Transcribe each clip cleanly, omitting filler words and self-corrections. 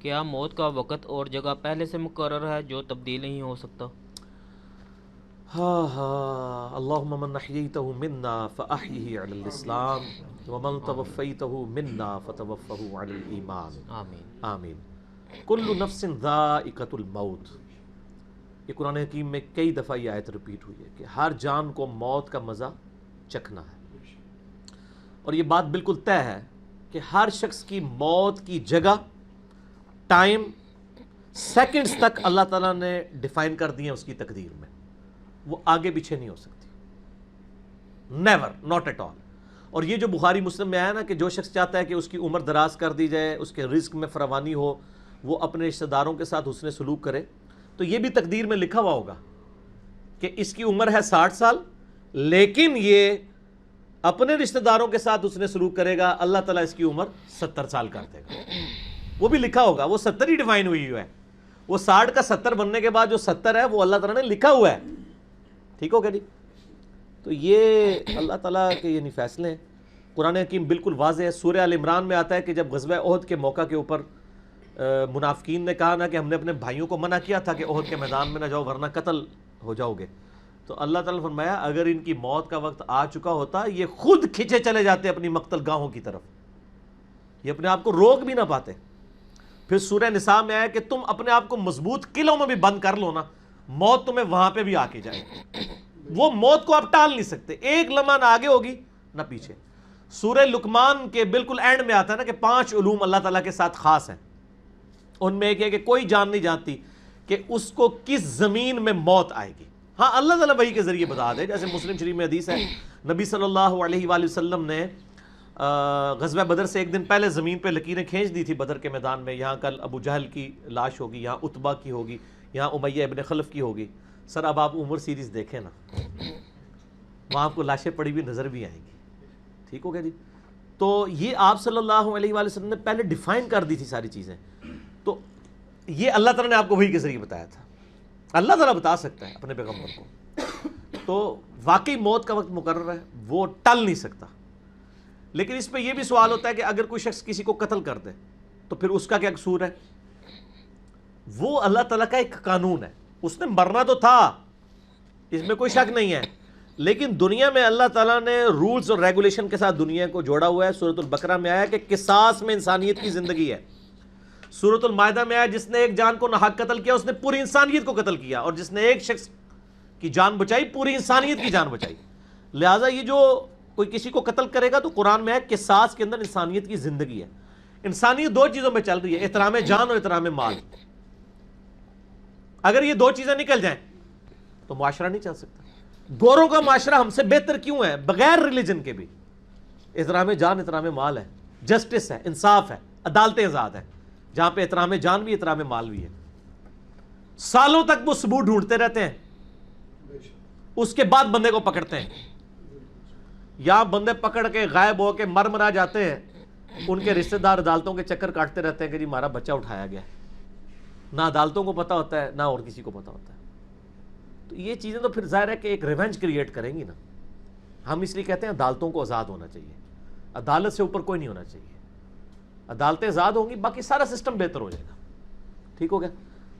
کیا موت کا وقت اور جگہ پہلے سے مقرر ہے جو تبدیل نہیں ہو سکتا؟ ہاں اللہم من احییتہ منا فاحیہ علی الاسلام ومن توفیتہ منا فتوفہ علی الایمان آمین۔ آمین۔ کل نفس ذائقۃ الموت، یہ قرآن حکیم میں کئی دفعہ یہ آیت ریپیٹ ہوئی ہے کہ ہر جان کو موت کا مزہ چکھنا ہے، اور یہ بات بالکل طے ہے کہ ہر شخص کی موت کی جگہ، ٹائم، سیکنڈز تک اللہ تعالیٰ نے ڈیفائن کر دی ہیں اس کی تقدیر میں، وہ آگے پیچھے نہیں ہو سکتی، نیور، ناٹ ایٹ آل۔ اور یہ جو بخاری مسلم میں آیا نا کہ جو شخص چاہتا ہے کہ اس کی عمر دراز کر دی جائے، اس کے رزق میں فراوانی ہو، وہ اپنے رشتہ داروں کے ساتھ حسن سلوک کرے، تو یہ بھی تقدیر میں لکھا ہوا ہوگا کہ اس کی عمر ہے 60 سال، لیکن یہ اپنے رشتہ داروں کے ساتھ حسن سلوک کرے گا، اللہ تعالیٰ اس کی عمر 70 سال کر دے گا، وہ بھی لکھا ہوگا، وہ 70 ہی ڈیفائن ہوئی ہے، وہ 60 کا 70 بننے کے بعد جو 70 ہے وہ اللہ تعالیٰ نے لکھا ہوا ہے، ٹھیک ہو گیا جی؟ تو یہ اللہ تعالیٰ کے یعنی فیصلے ہیں، قرآن حکیم بالکل واضح ہے۔ سورہ آل عمران میں آتا ہے کہ جب غزوہ احد کے موقع کے اوپر منافقین نے کہا نا کہ ہم نے اپنے بھائیوں کو منع کیا تھا کہ احد کے میدان میں نہ جاؤ ورنہ قتل ہو جاؤ گے، تو اللہ تعالیٰ نے فرمایا اگر ان کی موت کا وقت آ چکا ہوتا یہ خود کھنچے چلے جاتے اپنی مقتل گاہوں کی طرف، یہ اپنے آپ کو روک بھی نہ پاتے۔ پھر سورہ نساء میں آیا کہ تم اپنے آپ کو مضبوط قلعوں میں بھی بند کر لو نا، موت تمہیں وہاں پہ بھی آ کے جائے، وہ موت کو آپ ٹال نہیں سکتے، ایک لمحہ نہ آگے ہوگی نہ پیچھے۔ سورہ لقمان کے بالکل اینڈ میں آتا ہے نا کہ 5 علوم اللہ تعالیٰ کے ساتھ خاص ہیں، ان میں ایک ہے کہ کوئی جان نہیں جانتی کہ اس کو کس زمین میں موت آئے گی، ہاں اللہ تعالیٰ وحی کے ذریعے بتا دے، جیسے مسلم شریف میں حدیث ہے نبی صلی اللہ علیہ وآلہ وسلم نے غزوہ بدر سے ایک دن پہلے زمین پہ لکیریں کھینچ دی تھی بدر کے میدان میں، یہاں کل ابو جہل کی لاش ہوگی، یہاں عتبہ کی ہوگی، یہاں امیہ ابن خلف کی ہوگی۔ سر اب آپ عمر سیریز دیکھیں نا، وہاں آپ کو لاشیں پڑی ہوئی نظر بھی آئیں گی، ٹھیک ہو گیا جی؟ تو یہ آپ صلی اللہ علیہ وآلہ وسلم نے پہلے ڈیفائن کر دی تھی ساری چیزیں، تو یہ اللہ تعالیٰ نے آپ کو وحی کے ذریعے بتایا تھا، اللہ تعالیٰ بتا سکتا ہے اپنے پیغمبر کو، تو واقعی موت کا وقت مقرر ہے، وہ ٹل نہیں سکتا۔ لیکن اس پہ یہ بھی سوال ہوتا ہے کہ اگر کوئی شخص کسی کو قتل کر دے تو پھر اس کا کیا قصور ہے؟ وہ اللہ تعالیٰ کا ایک قانون ہے، اس نے مرنا تو تھا، اس میں کوئی شک نہیں ہے، لیکن دنیا میں اللہ تعالیٰ نے رولز اور ریگولیشن کے ساتھ دنیا کو جوڑا ہوا ہے۔ سورۃ البقرہ میں آیا کہ قصاص میں انسانیت کی زندگی ہے، سورۃ المائدہ میں آیا جس نے ایک جان کو ناحق قتل کیا اس نے پوری انسانیت کو قتل کیا، اور جس نے ایک شخص کی جان بچائی پوری انسانیت کی جان بچائی۔ لہٰذا یہ جو کوئی کسی کو قتل کرے گا تو قرآن میں ہے قصاص کے اندر انسانیت کی زندگی ہے۔ انسانیت 2 چیزوں میں چل رہی ہے، احترام جان اور احترام مال، اگر یہ 2 چیزیں نکل جائیں تو معاشرہ نہیں چل سکتا۔ گوروں کا معاشرہ ہم سے بہتر کیوں ہے؟ بغیر ریلیجن کے بھی احترام جان احترام مال ہے، جسٹس ہے، انصاف ہے، عدالتیں آزاد ہیں، جہاں پہ احترام جان بھی احترام مال بھی ہے۔ سالوں تک وہ ثبوت ڈھونڈتے رہتے ہیں، اس کے بعد بندے کو پکڑتے ہیں، یا بندے پکڑ کے غائب ہو کے مر مرا جاتے ہیں، ان کے رشتہ دار عدالتوں کے چکر کاٹتے رہتے ہیں کہ جی ہمارا بچہ اٹھایا گیا، نہ عدالتوں کو پتہ ہوتا ہے نہ اور کسی کو پتہ ہوتا ہے۔ تو یہ چیزیں تو پھر ظاہر ہے کہ ایک ریونج کریٹ کریں گی نا۔ ہم اس لیے کہتے ہیں عدالتوں کو آزاد ہونا چاہیے، عدالت سے اوپر کوئی نہیں ہونا چاہیے، عدالتیں آزاد ہوں گی باقی سارا سسٹم بہتر ہو جائے گا، ٹھیک ہو گیا؟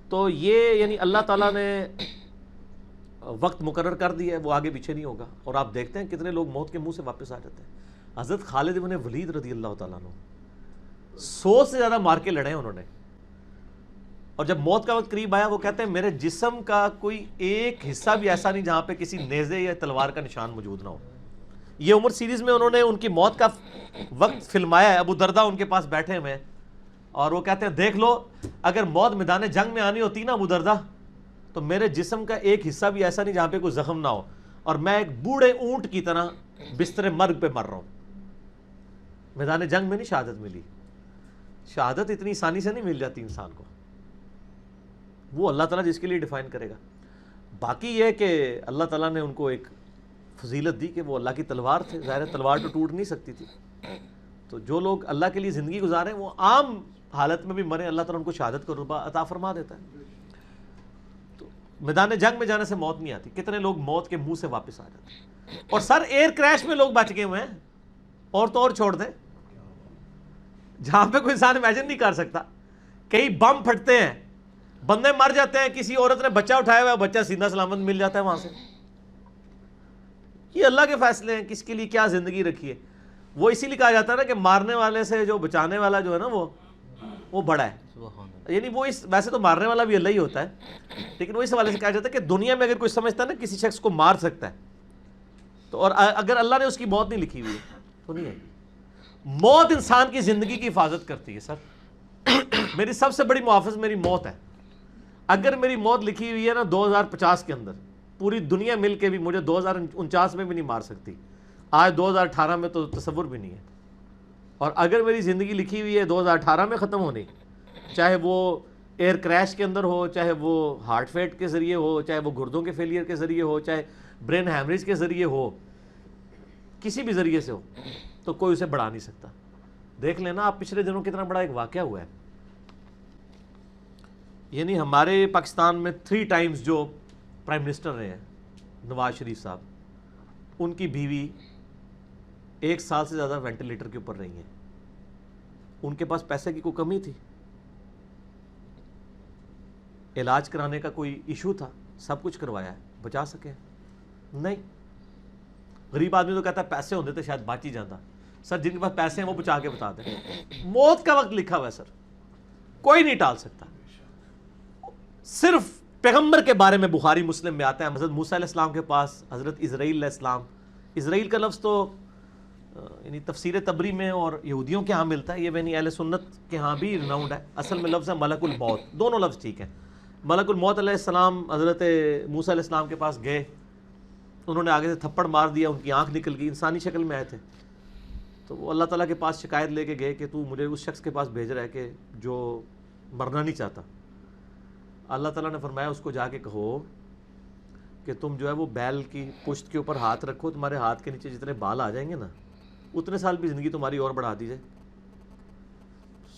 تو یہ یعنی اللہ تعالیٰ نے وقت مقرر کر دیا ہے، وہ آگے پیچھے نہیں ہوگا۔ اور آپ دیکھتے ہیں کتنے لوگ موت کے منہ سے واپس آ جاتے ہیں۔ حضرت خالد بن ولید رضی اللہ تعالیٰ عنہ 100 سے زیادہ مار کے لڑے ہیں انہوں نے، اور جب موت کا وقت قریب آیا وہ کہتے ہیں میرے جسم کا کوئی ایک حصہ بھی ایسا نہیں جہاں پہ کسی نیزے یا تلوار کا نشان موجود نہ ہو۔ یہ عمر سیریز میں انہوں نے ان کی موت کا وقت فلمایا ہے، ابو دردہ ان کے پاس بیٹھے ہوئے ہیں، اور وہ کہتے ہیں دیکھ لو اگر موت میدان جنگ میں آنی ہوتی نا ابو دردہ تو میرے جسم کا ایک حصہ بھی ایسا نہیں جہاں پہ کوئی زخم نہ ہو، اور میں ایک بوڑھے اونٹ کی طرح بستر مرگ پہ مر رہا ہوں۔ میدان جنگ میں نہیں شہادت ملی، شہادت اتنی آسانی سے نہیں مل جاتی انسان کو، وہ اللہ تعالیٰ جس کے لیے ڈیفائن کرے گا۔ باقی یہ کہ اللہ تعالیٰ نے ان کو ایک فضیلت دی کہ وہ اللہ کی تلوار تھے، ظاہر ہے تلوار تو ٹوٹ نہیں سکتی تھی، تو جو لوگ اللہ کے لیے زندگی گزاریں وہ عام حالت میں بھی مریں، اللہ تعالیٰ ان کو شہادت کا رتبہ عطا فرما دیتا ہے۔ تو میدان جنگ میں جانے سے موت نہیں آتی، کتنے لوگ موت کے منہ سے واپس آ جاتے ہیں، اور سر ایئر کریش میں لوگ بچ گئے ہوئے ہیں، اور تو اور چھوڑ دیں جہاں پہ کوئی انسان امیجن نہیں کر سکتا کئی بم پھٹتے ہیں، بندے مر جاتے ہیں، کسی عورت نے بچہ اٹھایا ہوا ہے، بچہ سیدھا سلامت مل جاتا ہے وہاں سے. یہ اللہ کے فیصلے ہیں کس کے لیے کیا زندگی رکھی ہے. وہ اسی لیے کہا جاتا ہے نا کہ مارنے والے سے جو بچانے والا جو ہے نا وہ بڑا ہے. یعنی وہ ویسے تو مارنے والا بھی اللہ ہی ہوتا ہے، لیکن وہ اس حوالے سے کہا جاتا ہے کہ دنیا میں اگر کوئی سمجھتا ہے نا کسی شخص کو مار سکتا ہے تو، اور اگر اللہ نے اس کی موت نہیں لکھی ہوئی ہے تو نہیں ہے. موت انسان کی زندگی کی حفاظت کرتی ہے. سر میری سب سے بڑی محافظ میری موت ہے. اگر میری موت لکھی ہوئی ہے نا 2050 کے اندر، پوری دنیا مل کے بھی مجھے 2049 میں بھی نہیں مار سکتی. آج 2018 میں تو تصور بھی نہیں ہے. اور اگر میری زندگی لکھی ہوئی ہے 2018 میں ختم ہونی، چاہے وہ ایئر کریش کے اندر ہو، چاہے وہ ہارٹ فیٹ کے ذریعے ہو، چاہے وہ گردوں کے فیلئر کے ذریعے ہو، چاہے برین ہیمریج کے ذریعے ہو، کسی بھی ذریعے سے ہو، تو کوئی اسے بڑھا نہیں سکتا. دیکھ لینا آپ پچھلے دنوں کتنا بڑا ایک واقعہ ہوا ہے. یعنی ہمارے پاکستان میں 3 ٹائمز جو پرائم منسٹر رہے ہیں نواز شریف صاحب، ان کی بیوی 1 سال سے زیادہ وینٹیلیٹر کے اوپر رہی ہیں. ان کے پاس پیسے کی کوئی کمی تھی؟ علاج کرانے کا کوئی ایشو تھا؟ سب کچھ کروایا ہے، بچا سکے؟ نہیں. غریب آدمی تو کہتا ہے پیسے ہوتے تو شاید بچ ہی جاتا. سر جن کے پاس پیسے ہیں وہ بچا کے بتا دیں. موت کا وقت لکھا ہوا ہے سر، کوئی نہیں ٹال سکتا. صرف پیغمبر کے بارے میں بخاری مسلم میں آتا ہے، حضرت موسیٰ علیہ السلام کے پاس حضرت اسرائیل علیہ السلام. اسرائیل کا لفظ تو یعنی تفسیر تبری میں اور یہودیوں کے ہاں ملتا ہے، یہ بینی اہل سنت کے ہاں بھی رناؤنڈ ہے. اصل میں لفظ ہے ملک الموت. دونوں لفظ ٹھیک ہیں. ملک الموت علیہ السلام حضرت موسیٰ علیہ السلام کے پاس گئے، انہوں نے آگے سے تھپڑ مار دیا، ان کی آنکھ نکل گئی. انسانی شکل میں آئے تھے. تو وہ اللہ تعالیٰ کے پاس شکایت لے کے گئے کہ تو مجھے اس شخص کے پاس بھیج رہا ہے کہ جو مرنا نہیں چاہتا. اللہ تعالیٰ نے فرمایا اس کو جا کے کہو کہ تم جو ہے وہ بیل کی پشت کے اوپر ہاتھ رکھو، تمہارے ہاتھ کے نیچے جتنے بال آ جائیں گے نا اتنے سال بھی زندگی تمہاری اور بڑھا دی جائے،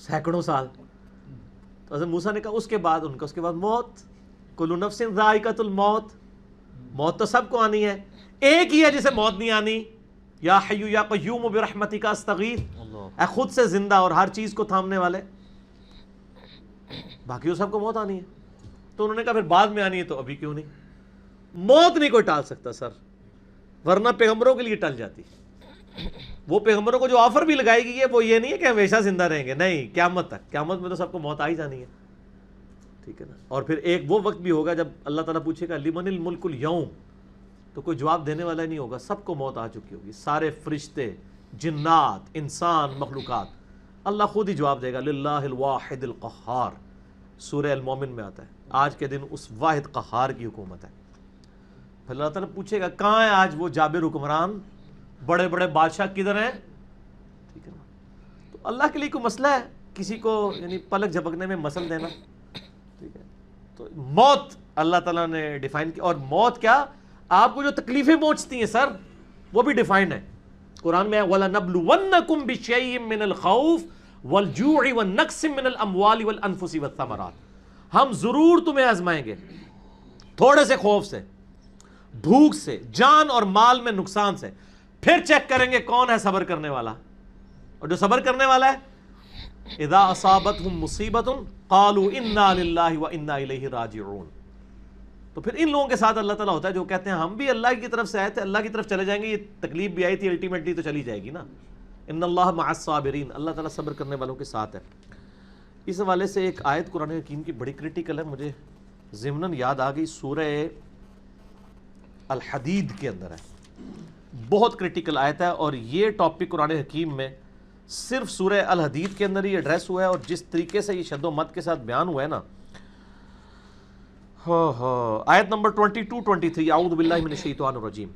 سینکڑوں سال. تو حضرت موسیٰ نے کہا اس کے بعد ان کا اس کے بعد موت. کل نفس ذائقۃ الموت. موت تو سب کو آنی ہے، ایک ہی ہے جسے موت نہیں آنی. یا حی یا قیوم برحمتک استغیث، اے خود سے زندہ اور ہر چیز کو تھامنے والے. باقی وہ سب کو موت آنی ہے. تو انہوں نے کہا پھر بعد میں آنی ہے تو ابھی کیوں نہیں؟ موت نہیں کوئی ٹال سکتا سر، ورنہ پیغمبروں کے لیے ٹل جاتی. وہ پیغمبروں کو جو آفر بھی لگائی گئی ہے وہ یہ نہیں ہے کہ ہمیشہ زندہ رہیں گے، نہیں، قیامت تک. قیامت میں تو سب کو موت آ ہی جانی ہے. ٹھیک ہے نا. اور پھر ایک وہ وقت بھی ہوگا جب اللہ تعالیٰ پوچھے گا لمن الملک اليوم، تو کوئی جواب دینے والا نہیں ہوگا. سب کو موت آ چکی ہوگی، سارے فرشتے، جنات، انسان، مخلوقات. اللہ خود ہی جواب دے گا للہ الواحد القہار. سورہ المومن میں آتا ہے آج کے دن اس واحد قہار کی حکومت ہے. پھر اللہ تعالیٰ پوچھے گا کہاں ہے آج وہ جابر حکمران، بڑے بڑے بادشاہ کدھر ہیں؟ ٹھیک ہے نا. تو اللہ کے لیے کوئی مسئلہ ہے کسی کو یعنی پلک جھپکنے میں مسل دینا؟ ٹھیک ہے. تو موت اللہ تعالیٰ نے ڈیفائن کی. اور موت کیا، آپ کو جو تکلیفیں پہنچتی ہیں سر وہ بھی ڈیفائنڈ ہیں. قرآن میں وَلَنَبْلُوَنَّكُمْ بِشَيْءٍ مِّنَ الْخَوْفِ وَالْجُوعِ وَالنَّقْصِ مِّنَ الْأَمْوَالِ وَالْأَنفُسِ وَالثَّمَرَاتِ. ہم ضرور تمہیں آزمائیں گے تھوڑے سے خوف سے، بھوک سے، جان اور مال میں نقصان سے. پھر چیک کریں گے کون ہے صبر کرنے والا. اور جو صبر کرنے والا ہے اذا اصابتهم مصیبۃ قالوا انا للہ وانا الیہ راجعون. تو پھر ان لوگوں کے ساتھ اللہ تعالیٰ ہوتا ہے جو کہتے ہیں ہم بھی اللہ کی طرف سے آئے تھے، اللہ کی طرف چلے جائیں گے. یہ تکلیف بھی آئی تھی الٹیمیٹلی تو چلی جائے گی نا. ان اللہ مع الصابرین، اللہ تعالیٰ صبر کرنے والوں کے ساتھ ہے. اس حوالے سے ایک آیت قرآن حکیم کی بڑی کرٹیکل ہے، مجھے ضمناً یاد آ گئی، سورہ الحدید کے اندر ہے. بہت کرٹیکل آیت ہے اور یہ ٹاپک قرآن حکیم میں صرف سورہ الحدید کے اندر ہی ایڈریس ہوا ہے. اور جس طریقے سے یہ شد و مت کے ساتھ بیان ہوا ہے نا، آیت نمبر 22-23، اعوذ باللہ من الشیطان الرجیم.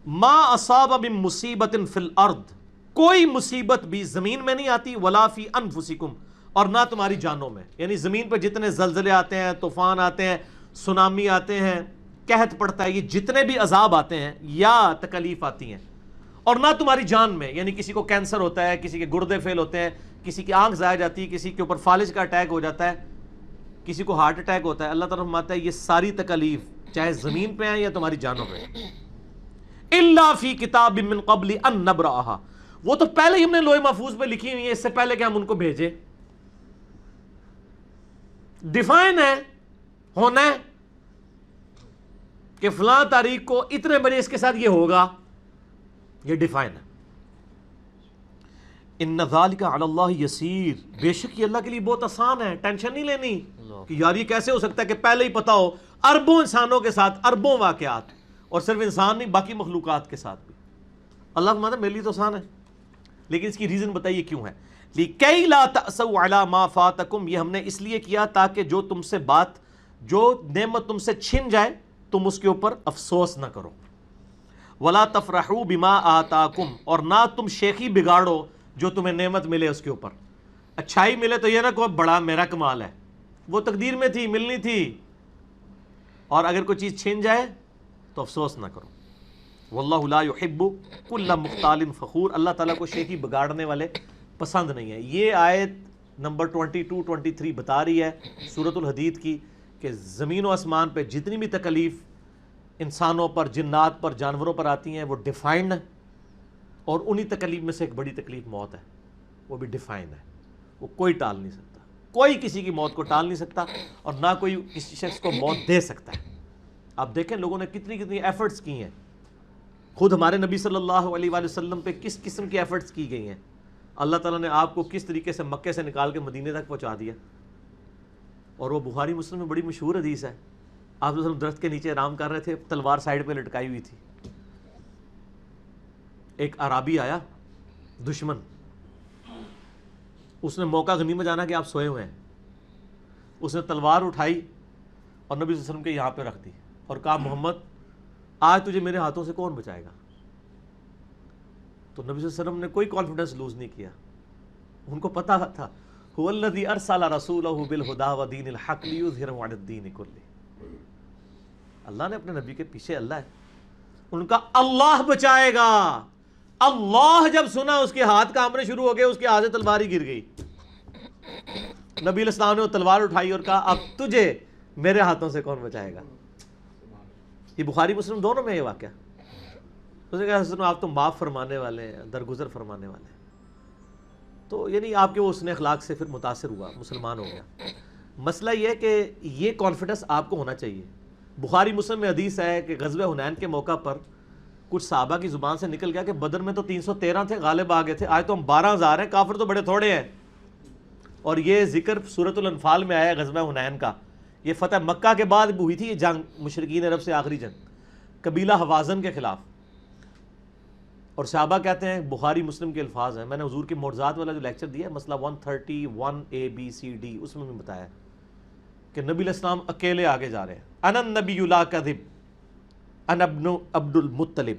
ما اصاب من مصیبت فی الارض، کوئی مصیبت بھی زمین میں نہیں آتی، ولا فی انفسکم، اور نہ تمہاری جانوں میں. یعنی زمین پہ جتنے زلزلے آتے ہیں، طوفان آتے ہیں، سونامی آتے ہیں، قحط پڑتا ہے، یہ جتنے بھی عذاب آتے ہیں یا تکلیف آتی ہیں، اور نہ تمہاری جان میں. یعنی کسی کو کینسر ہوتا ہے، کسی کے گردے فیل ہوتے ہیں، کسی کی آنکھ ضائع جاتی ہے، کسی کے اوپر فالج کا اٹیک ہو جاتا ہے، کسی کو ہارٹ اٹیک ہوتا ہے. اللہ تعالیٰ فرماتا ہے یہ ساری تکلیف چاہے زمین پہ ہیں یا تمہاری جانوں پہ، الا فی کتاب من قبل ان نبرأھا، وہ تو پہلے ہی ہم نے لوح محفوظ پہ لکھی ہوئی ہیں، اس سے پہلے کہ ہم ان کو بھیجیں. ڈیفائن ہے، ہونا ہے کہ فلاں تاریخ کو اتنے بجے اس کے ساتھ یہ ہوگا، یہ ڈیفائن ہے۔ ان ذالک علی اللہ یسیر، بے شک یہ اللہ کے لیے بہت آسان ہے، ٹینشن نہیں لینی کہ یار یہ کیسے ہو سکتا ہے کہ پہلے ہی پتا ہو اربوں انسانوں کے ساتھ، اربوں واقعات، اور صرف انسان نہیں باقی مخلوقات کے ساتھ بھی۔ اللہ فرماتا ہے میرے لیے تو آسان ہے، لیکن اس کی ریزن بتائیے کیوں ہے؟ لِكَيْ لَا تَأْسَوْا عَلَى مَا فَاتَكُمْ، یہ ہم نے اس لیے کیا تاکہ جو تم سے بات، جو نعمت تم سے چھن جائے تم اس کے اوپر افسوس نہ کرو۔ وَلَا تَفْرَحُوا بِمَا آتَاكُمْ، اور نہ تم شیخی بگاڑو جو تمہیں نعمت ملے اس کے اوپر۔ اچھائی ملے تو یہ نہ کہو بڑا میرا کمال ہے، وہ تقدیر میں تھی، ملنی تھی، اور اگر کوئی چیز چھن جائے تو افسوس نہ کرو۔ واللہ لا يحب كل مختال فخور، اللہ تعالیٰ کو شیخی بگاڑنے والے پسند نہیں ہے۔ یہ آیت نمبر 22-23 بتا رہی ہے سورۃ الحدید کی کہ زمین و آسمان پہ جتنی بھی تکلیف انسانوں پر، جنات پر، جانوروں پر آتی ہیں وہ ڈیفائنڈ ہے، اور انہی تکلیف میں سے ایک بڑی تکلیف موت ہے، وہ بھی ڈیفائن ہے، وہ کوئی ٹال نہیں سکتا، کوئی کسی کی موت کو ٹال نہیں سکتا، اور نہ کوئی کسی شخص کو موت دے سکتا ہے۔ آپ دیکھیں لوگوں نے کتنی کتنی ایفرٹس کی ہیں، خود ہمارے نبی صلی اللہ علیہ وآلہ وسلم پہ کس قسم کی ایفرٹس کی گئی ہیں، اللہ تعالیٰ نے آپ کو کس طریقے سے مکے سے نکال کے مدینے تک پہنچا دیا۔ اور وہ بخاری مسلم میں بڑی مشہور حدیث ہے، آپ صلی اللہ علیہ وسلم درخت کے نیچے آرام کر رہے تھے، تلوار سائیڈ پہ لٹکائی ہوئی تھی، ایک عرابی آیا دشمن، اس نے موقع غنیمت جانا کہ آپ سوئے ہوئے ہیں، اس نے تلوار اٹھائی اور نبی صلی اللہ علیہ وسلم کے یہاں پہ رکھ دی اور کہا محمد آج تجھے میرے ہاتھوں سے کون بچائے گا؟ تو نبی صلی اللہ علیہ وسلم نے کوئی کانفیڈنس لوز نہیں کیا، ان کو پتا تھا هو الذی ارسل رسولہ بالہدی ودین الحق لیظہرہ علی الدین کلہ، اللہ نے اپنے نبی کے پیچھے اللہ ہے، ان کا اللہ بچائے گا۔ اللہ جب سنا اس کے ہاتھ کانپنے شروع ہو گئے، اس کے ہاتھ سے تلوار ہی گر گئی، نبی علیہ السلام نے وہ تلوار اٹھائی اور کہا اب تجھے میرے ہاتھوں سے کون بچائے گا؟ یہ بخاری مسلم دونوں میں یہ واقعہ، اس نے کہا حضرت آپ تو معاف فرمانے والے ہیں، درگزر فرمانے والے ہیں، تو یعنی آپ کے وہ حسن اخلاق سے پھر متاثر ہوا، مسلمان ہو گیا۔ مسئلہ یہ ہے کہ یہ کانفیڈنس آپ کو ہونا چاہیے۔ بخاری مسلم میں حدیث ہے کہ غزوہ حنین کے موقع پر کچھ صحابہ کی زبان سے نکل گیا کہ بدر میں تو 313 تھے، غالب آ گئے تھے، آج تو ہم 12,000 ہیں، کافر تو بڑے تھوڑے ہیں۔ اور یہ ذکر سورۃ الانفال میں آیا غزوہ حنین کا، یہ فتح مکہ کے بعد ہوئی تھی یہ جنگ، مشرکین عرب سے آخری جنگ قبیلہ حوازن کے خلاف۔ اور صحابہ کہتے ہیں، بخاری مسلم کے الفاظ ہیں، میں نے حضور کے معجزات والا جو لیکچر دیا ہے مسئلہ 131A-B-C-D، اس میں بھی بتایا کہ نبی علیہ السلام اکیلے آگے جا رہے ہیں، انا النبی لا کذب انا ابن عبد المطلب،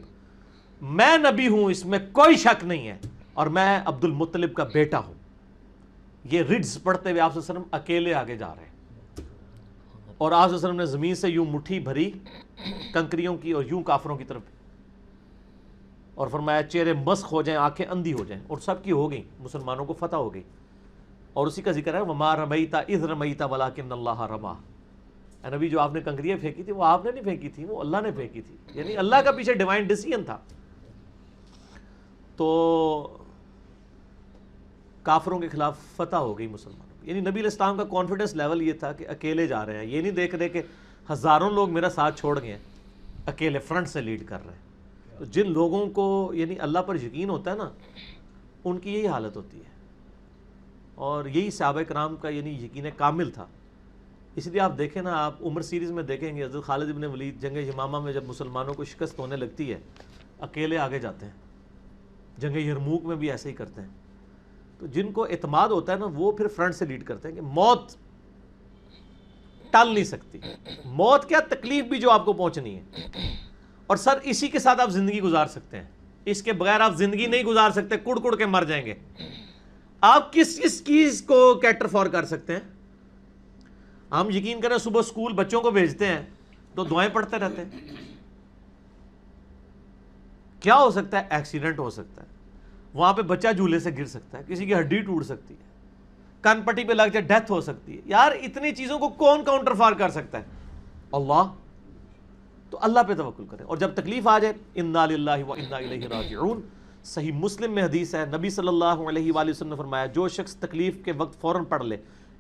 میں نبی ہوں اس میں کوئی شک نہیں ہے، اور میں عبد المطلب کا بیٹا ہوں۔ یہ رڈز پڑھتے ہوئے آپ صلی اللہ علیہ وسلم اکیلے آگے جا رہے ہیں، اور آپ صلی اللہ علیہ وسلم نے زمین سے یوں مٹھی بھری کنکریوں کی اور یوں کافروں کی طرف، اور فرمایا چہرے مسخ ہو جائیں، آنکھیں اندھی ہو جائیں، اور سب کی ہو گئیں، مسلمانوں کو فتح ہو گئی۔ اور اسی کا ذکر ہے وَمَا رَمَيْتَ إِذْ رَمَيْتَ وَلَكِنَّ اللَّهَ رَمَى، اے نبی جو آپ نے کنکریاں پھینکی تھی وہ آپ نے نہیں پھینکی تھی، وہ اللہ نے پھینکی تھی، یعنی اللہ کا پیچھے ڈیوائن ڈیسیژن تھا۔ تو کافروں کے خلاف فتح ہو گئی مسلمانوں کی، یعنی نبی علیہ السلام کا کانفیڈنس لیول یہ تھا کہ اکیلے جا رہے ہیں، یہ نہیں دیکھ رہے کہ ہزاروں لوگ میرا ساتھ چھوڑ گئے ہیں، اکیلے فرنٹ سے لیڈ کر رہے ہیں۔ تو جن لوگوں کو یعنی اللہ پر یقین ہوتا ہے نا، ان کی یہی حالت ہوتی ہے، اور یہی صحابہ کرام کا یعنی یقین کامل تھا۔ اس لیے آپ دیکھیں نا، آپ عمر سیریز میں دیکھیں گے حضرت خالد بن ولید جنگ یمامہ میں جب مسلمانوں کو شکست ہونے لگتی ہے، اکیلے آگے جاتے ہیں، جنگ یرموک میں بھی ایسے ہی کرتے ہیں۔ تو جن کو اعتماد ہوتا ہے نا، وہ پھر فرنٹ سے لیڈ کرتے ہیں کہ موت ٹل نہیں سکتی، موت کیا تکلیف بھی جو آپ کو پہنچنی ہے، اور سر اسی کے ساتھ آپ زندگی گزار سکتے ہیں، اس کے بغیر آپ زندگی نہیں گزار سکتے، کڑ کڑ کے مر جائیں گے۔ آپ کس چیز کو کیٹر فار کر سکتے ہیں؟ ہم یقین کریں صبح اسکول بچوں کو بھیجتے ہیں تو دعائیں پڑھتے رہتے ہیں، کیا ہو سکتا ہے؟ ایکسیڈنٹ ہو سکتا ہے، وہاں پہ بچہ جھولے سے گر سکتا ہے، کسی کی ہڈی ٹوٹ سکتی ہے، کن پٹی پہ لگ جائے ڈیتھ ہو سکتی ہے۔ یار اتنی چیزوں کو کون کاؤنٹر فار کر سکتا ہے؟ اللہ۔ تو اللہ پہ توکل کریں، اور جب تکلیف آ جائے انا للہ و انا الیہ راجعون۔ صحیح مسلم میں حدیث ہے، نبی صلی اللہ علیہ وآلہ وسلم نے فرمایا جو شخص تکلیف کے وقت فوراً پڑھ لے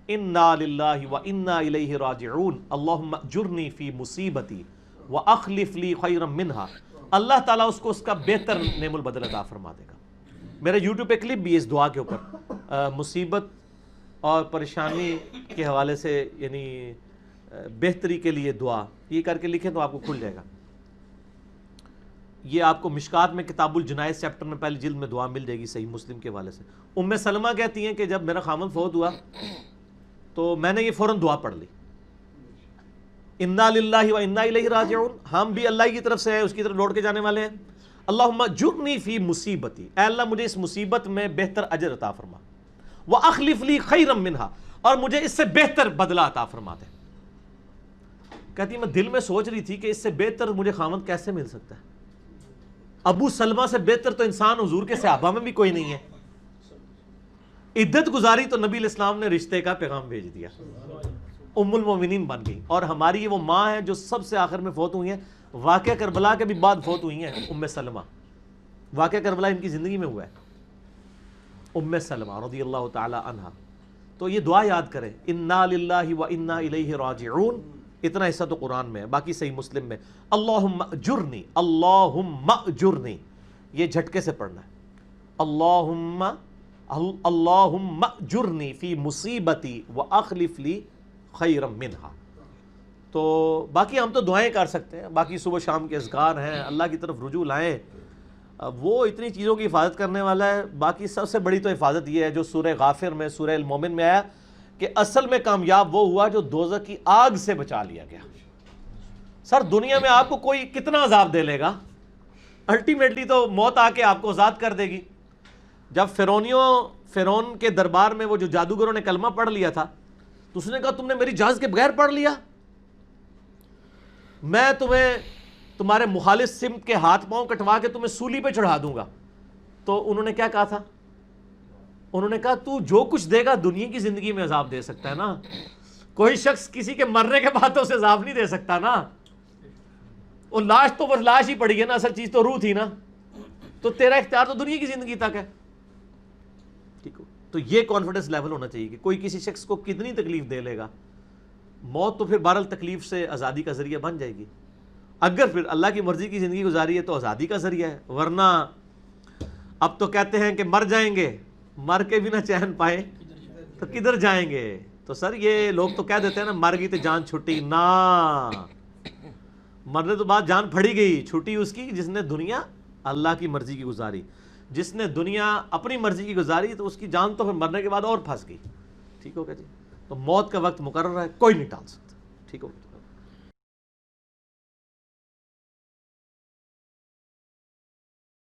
انا للہ و انا الیہ راجعون اللہم اجرنی فی مصیبتی واخلف لی خیرا منہا، اللہ تعالیٰ اس کو اس کا بہتر نعم البدل عطا فرما دے گا۔ میرا یوٹیوب پہ کلپ بھی ہے اس دعا کے اوپر، مصیبت اور پریشانی کے حوالے سے یعنی بہتری کے لیے دعا، یہ کر کے لکھیں تو آپ کو کھل جائے گا۔ یہ آپ کو مشکات میں کتاب الجنائز چیپٹر میں پہلی جلد میں دعا مل جائے گی صحیح مسلم کے حوالے سے۔ ام سلمہ کہتی ہیں کہ جب میرا خامن فوت ہوا تو میں نے یہ فوراً دعا پڑھ لی، انا للہ و انا الیہ راجعون، ہم بھی اللہ کی طرف سے ہیں، اس کی طرف لوٹ کے جانے والے ہیں۔ اللہم اجرنی فی مصیبتی، اے اللہ مجھے اس مصیبت میں بہتر اجر عطا فرما، واخلف لی خیرا منہا، اور مجھے اس سے بہتر بدلہ عطا فرما دے۔ کہتی میں دل میں سوچ رہی تھی کہ اس سے بہتر مجھے خامند کیسے مل سکتا ہے؟ ابو سلمہ سے بہتر تو انسان حضور کے صحابہ میں بھی کوئی نہیں ہے۔ عدت گزاری تو نبی الاسلام نے رشتے کا پیغام بھیج دیا، ام المومنین بن گئی، اور ہماری یہ وہ ماں ہے جو سب سے آخر میں فوت ہوئی ہیں، واقعہ کربلا کے بھی بعد فوت ہوئی ہیں ام سلمہ، واقعہ کربلا ان کی زندگی میں ہوا ہے، ام سلمہ رضی اللہ تعالی عنہا۔ تو یہ دعا یاد کریں، انا للہ و انا الیہ راجعون، اتنا حصہ تو قرآن میں ہے، باقی صحیح مسلم میں اللہم اجرنی، اللہم اجرنی، یہ جھٹکے سے پڑھنا ہے، اللہم اجرنی فی مصیبتی واخلف لی خیرا منہا۔ تو باقی ہم تو دعائیں کر سکتے ہیں، باقی صبح شام کے اذکار ہیں، اللہ کی طرف رجوع لائیں، وہ اتنی چیزوں کی حفاظت کرنے والا ہے۔ باقی سب سے بڑی تو حفاظت یہ ہے جو سورہ غافر میں، سورہ المومن میں آیا کہ اصل میں کامیاب وہ ہوا جو دوزخ کی آگ سے بچا لیا گیا۔ سر دنیا میں آپ کو کوئی کتنا عذاب دے لے گا، الٹیمیٹلی تو موت آ کے آپ کو آزاد کر دے گی۔ جب فرعون کے دربار میں وہ جو جادوگروں نے کلمہ پڑھ لیا تھا تو اس نے کہا تم نے میری اجازت کے بغیر پڑھ لیا، میں تمہیں تمہارے مخالف سمت کے ہاتھ پاؤں کٹوا کے تمہیں سولی پہ چڑھا دوں گا۔ تو انہوں نے کیا کہا تھا؟ انہوں نے کہا تو جو کچھ دے گا دنیا کی زندگی میں عذاب دے سکتا ہے نا، کوئی شخص کسی کے مرنے کے بعد تو اسے عذاب نہیں دے سکتا نا، وہ لاش تو بس لاش ہی پڑی ہے نا، اصل چیز تو روح تھی نا، تو تیرا اختیار تو دنیا کی زندگی تک ہے۔ ٹھیک ہو، تو یہ کانفیڈنس لیول ہونا چاہیے کہ کوئی کسی شخص کو کتنی تکلیف دے لے گا، موت تو پھر بہرحال تکلیف سے آزادی کا ذریعہ بن جائے گی۔ اگر پھر اللہ کی مرضی کی زندگی گزاری ہے تو آزادی کا ذریعہ ہے، ورنہ اب تو کہتے ہیں کہ مر جائیں گے، مر کے بھی نہ چین پائے تو کدھر جائیں گے۔ تو سر یہ لوگ تو کہہ دیتے ہیں نا مر گئی تو جان چھٹی، نہ، مرنے تو بعد جان پھڑی گئی، چھٹی اس کی جس نے دنیا اللہ کی مرضی کی گزاری، جس نے دنیا اپنی مرضی کی گزاری تو اس کی جان تو پھر مرنے کے بعد اور پھنس گئی۔ ٹھیک ہوگا جی، تو موت کا وقت مقرر ہے، کوئی نہیں ٹال سکتا۔ ٹھیک ہوگا۔